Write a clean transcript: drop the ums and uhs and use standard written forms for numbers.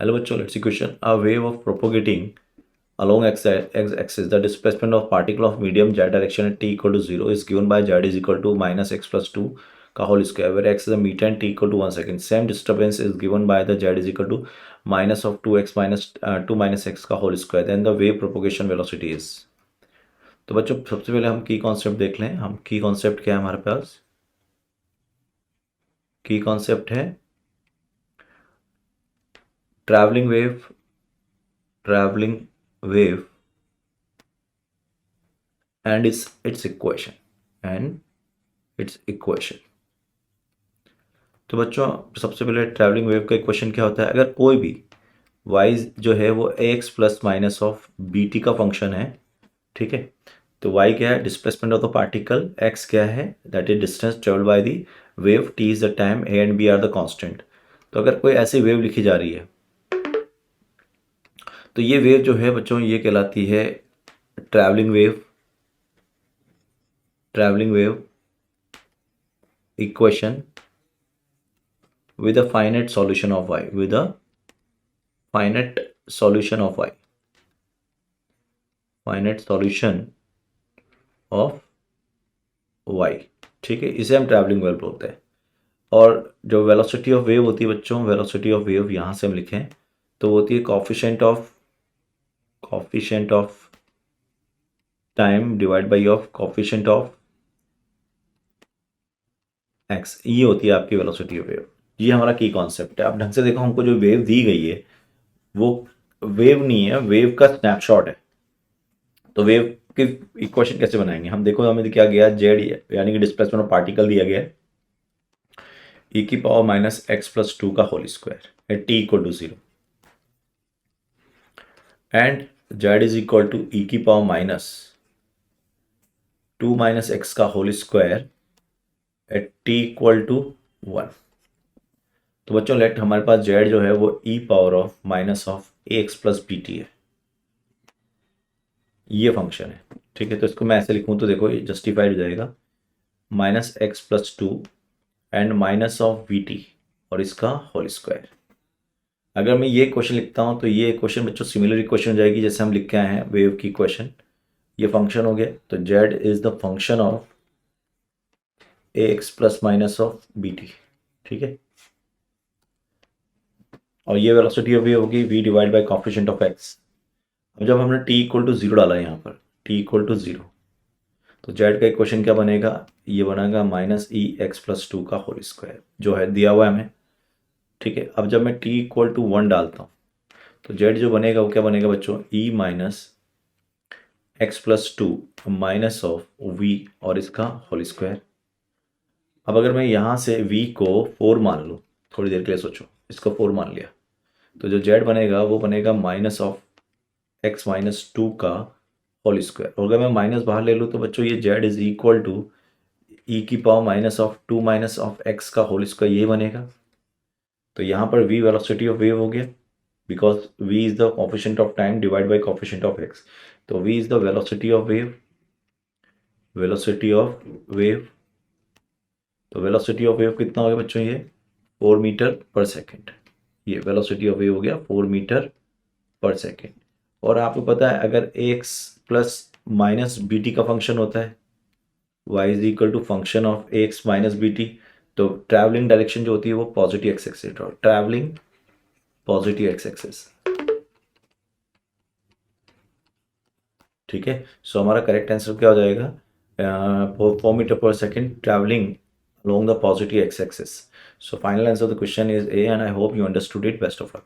Hello बच्चों, let's see question. A wave of propagating along x axis the displacement of particle of medium z direction at t equal to 0 is given by z is equal to minus x plus 2 का whole square where x is a meter and t equal to 1 second. Same disturbance is given by the z is equal to minus of 2x minus 2 minus x का whole square. Then the wave propagation velocity is. तो बच्चों सबसे पहले हम की concept देख लें. हम की कॉन्सेप्ट क्या है हमारे पास? की कॉन्सेप्ट है travelling wave and its equation. तो बच्चों सबसे पहले ट्रैवलिंग वेव का इक्वेशन क्या होता है? अगर कोई भी y जो है वो ax plus minus of B T का फंक्शन है, ठीक है, तो y क्या है? Displacement of the particle. x क्या है? That is distance travel by the wave. t is the time, a and b are the constant. तो अगर कोई ऐसी वेव लिखी जा रही है तो ये वेव जो है बच्चों ये कहलाती है travelling wave equation with a finite solution of y. Finite solution of y, ठीक है, इसे हम ट्रैवलिंग वेव बोलते हैं. और जो वेलोसिटी ऑफ वेव होती है बच्चों, वेलोसिटी ऑफ वेव यहाँ से हम लिखें तो होती है coefficient of time divide by of coefficient of x. ये होती है आपकी वेलोसिटी ऑफ वेव. ये हमारा की कॉन्सेप्ट है. आप ढंग से देखो, हमको जो वेव दी गई है वो वेव नहीं है, वेव का स्नैपशॉट है. तो वेव की इक्वेशन कैसे बनाएंगे हम? देखो हमें क्या गया, जेड यानी कि डिस्प्लेसमेंट ऑफ पार्टिकल दिया गया है e की पावर माइनस एक्स प्लस 2 का whole square at T equal to 0 and Z is equal to e की पावर माइनस 2 माइनस एक्स का whole square at T equal to 1. तो बच्चों लेट हमारे पास जेड जो है वो e power of minus of A X plus B T है, ये फंक्शन है, ठीक है. तो इसको मैं ऐसे लिखूं तो देखो ये जस्टिफाइड हो जाएगा, minus x plus 2 and minus of we T और इसका होल स्क्वायर. अगर मैं ये क्वेश्चन लिखता हूं तो ये क्वेश्चन बच्चों सिमिलर इक्वेशन हो जाएगी जैसे हम लिख के आए हैं वेव की इक्वेशन. ये फंक्शन हो गया, तो Z is the function of A X plus minus of B T, ठीक है. और ये वेलोसिटी अभी होगी v divide by coefficient of x. अब जब हमने t इक्वल टू 0 डाला है यहाँ पर, t इक्वल टू 0, तो z का इक्वेशन क्या बनेगा? ये बनेगा माइनस ई एक्स प्लस 2 का होल स्क्वायर जो है दिया हुआ है हमें, ठीक है. अब जब मैं t इक्वल टू 1 डालता हूँ तो z जो बनेगा वो क्या बनेगा बच्चों? e minus x plus 2 minus of v और इसका होल स्क्वायर. अब अगर मैं यहाँ से v को 4 मान लूँ, थोड़ी देर के लिए सोचो, इसको 4 मान लिया, तो जो z बनेगा वो बनेगा माइनस ऑफ x माइनस 2 का होल स्क्वायर. और अगर मैं माइनस बाहर ले लूँ तो बच्चों ये z is equal to e की power minus of 2 minus of x का होल स्क्वायर, ये बनेगा. तो यहाँ पर v वेलोसिटी ऑफ वेव हो गया, because v is the coefficient of time divide by coefficient of x. तो v is the velocity of wave. तो वेलोसिटी ऑफ वेव कितना हो गया बच्चों? ये 4 मीटर पर सेकेंड. ये वेलोसिटी ऑफ वेव हो गया 4 मीटर पर सेकेंड. और आपको पता है अगर X plus minus B T का फंक्शन होता है y is equal to function of X minus B T, तो ट्रैवलिंग डायरेक्शन जो होती है वो positive X axis, travelling positive X axis, ठीक है. सो हमारा करेक्ट आंसर क्या हो जाएगा? 4 मीटर पर second travelling along the positive x axis. So final answer of the question is A, and I hope you understood it. Best of luck.